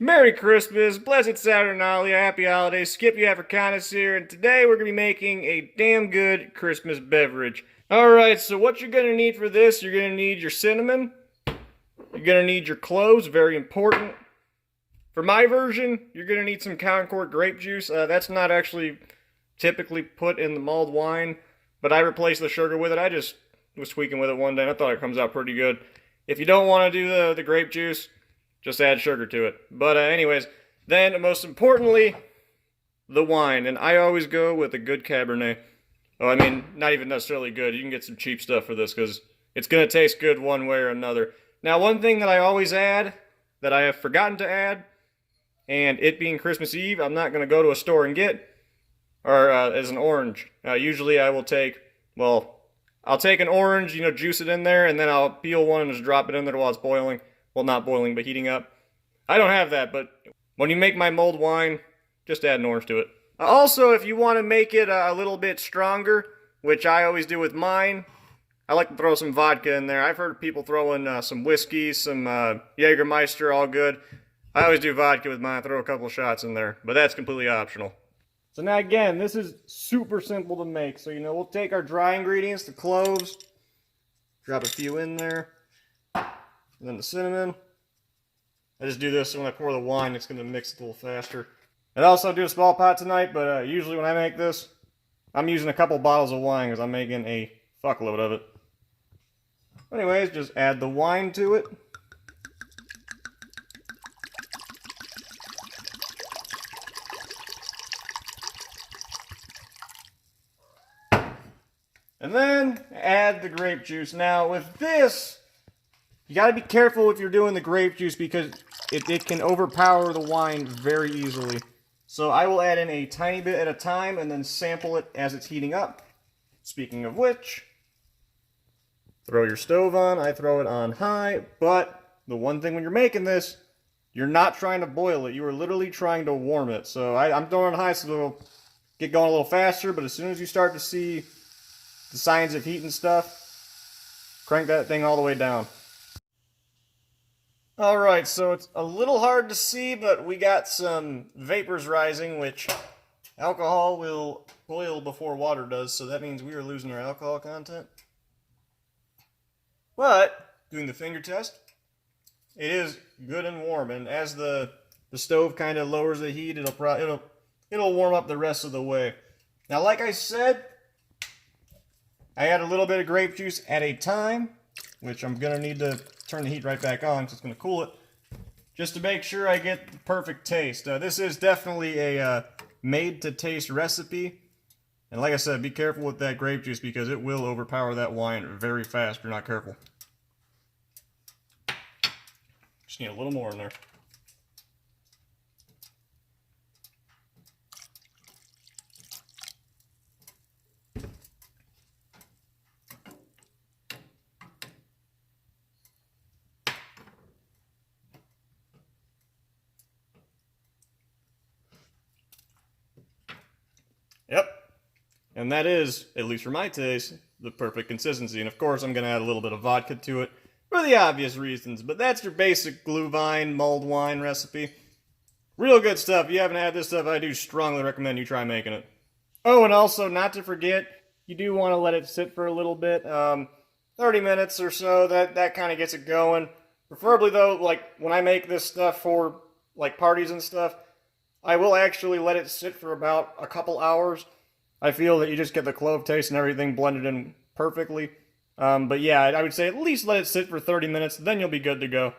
Merry Christmas, blessed Saturnalia, happy holidays, Skip you Africanus here, and today we're going to be making a damn good Christmas beverage. Alright, so what you're going to need for this, you're going to need your cinnamon, you're going to need your cloves, very important. For my version, you're going to need some Concord grape juice. That's not actually typically put in the mulled wine, but I replaced the sugar with it. I just was tweaking with it one day and I thought it comes out pretty good. If you don't want to do the grape juice, just add sugar to it. But anyways, then most importantly, the wine. And I always go with a good Cabernet. Oh, I mean, not even necessarily good. You can get some cheap stuff for this because it's going to taste good one way or another. Now, one thing that I always add, that I have forgotten to add, and it being Christmas Eve, I'm not going to go to a store and get, is an orange. Usually I will take, I'll take an orange, juice it in there, and then I'll peel one and just drop it in there while it's boiling. Well, not boiling, but heating up. I don't have that, but when you make my mulled wine, just add an orange to it. Also, if you want to make it a little bit stronger, which I always do with mine, I like to throw some vodka in there. I've heard people throw in some whiskey, some Jägermeister, all good. I always do vodka with mine, throw a couple shots in there, but that's completely optional. So now again, this is super simple to make. So, we'll take our dry ingredients, the cloves, drop a few in there. And then the cinnamon. I just do this so when I pour the wine, it's going to mix it a little faster. And I also do a small pot tonight, but usually when I make this, I'm using a couple bottles of wine because I'm making a fuckload of it. Anyways, just add the wine to it. And then add the grape juice. Now with this, you gotta be careful if you're doing the grape juice because it can overpower the wine very easily. So I will add in a tiny bit at a time and then sample it as it's heating up. Speaking of which, throw your stove on. I throw it on high, but the one thing when you're making this, you're not trying to boil it. You are literally trying to warm it. So I'm throwing it on high so it'll get going a little faster, but as soon as you start to see the signs of heat and stuff, crank that thing all the way down. Alright, so it's a little hard to see, but we got some vapors rising, which alcohol will boil before water does, so that means we are losing our alcohol content. But, doing the finger test, it is good and warm, and as the stove kind of lowers the heat, it'll warm up the rest of the way. Now, like I said, I add a little bit of grape juice at a time, which I'm going to need to turn the heat right back on because it's going to cool it, just to make sure I get the perfect taste. This is definitely a made-to-taste recipe, and like I said, be careful with that grape juice because it will overpower that wine very fast if you're not careful. Just need a little more in there. Yep. And that is, at least for my taste, the perfect consistency. And of course, I'm going to add a little bit of vodka to it for the obvious reasons. But that's your basic Glühwein mulled wine recipe. Real good stuff. If you haven't had this stuff, I do strongly recommend you try making it. Oh, and also, not to forget, you do want to let it sit for a little bit. 30 minutes or so, that kind of gets it going. Preferably, though, like, when I make this stuff for, like, parties and stuff, I will actually let it sit for about a couple hours. I feel that you just get the clove taste and everything blended in perfectly. But yeah, I would say at least let it sit for 30 minutes, then you'll be good to go.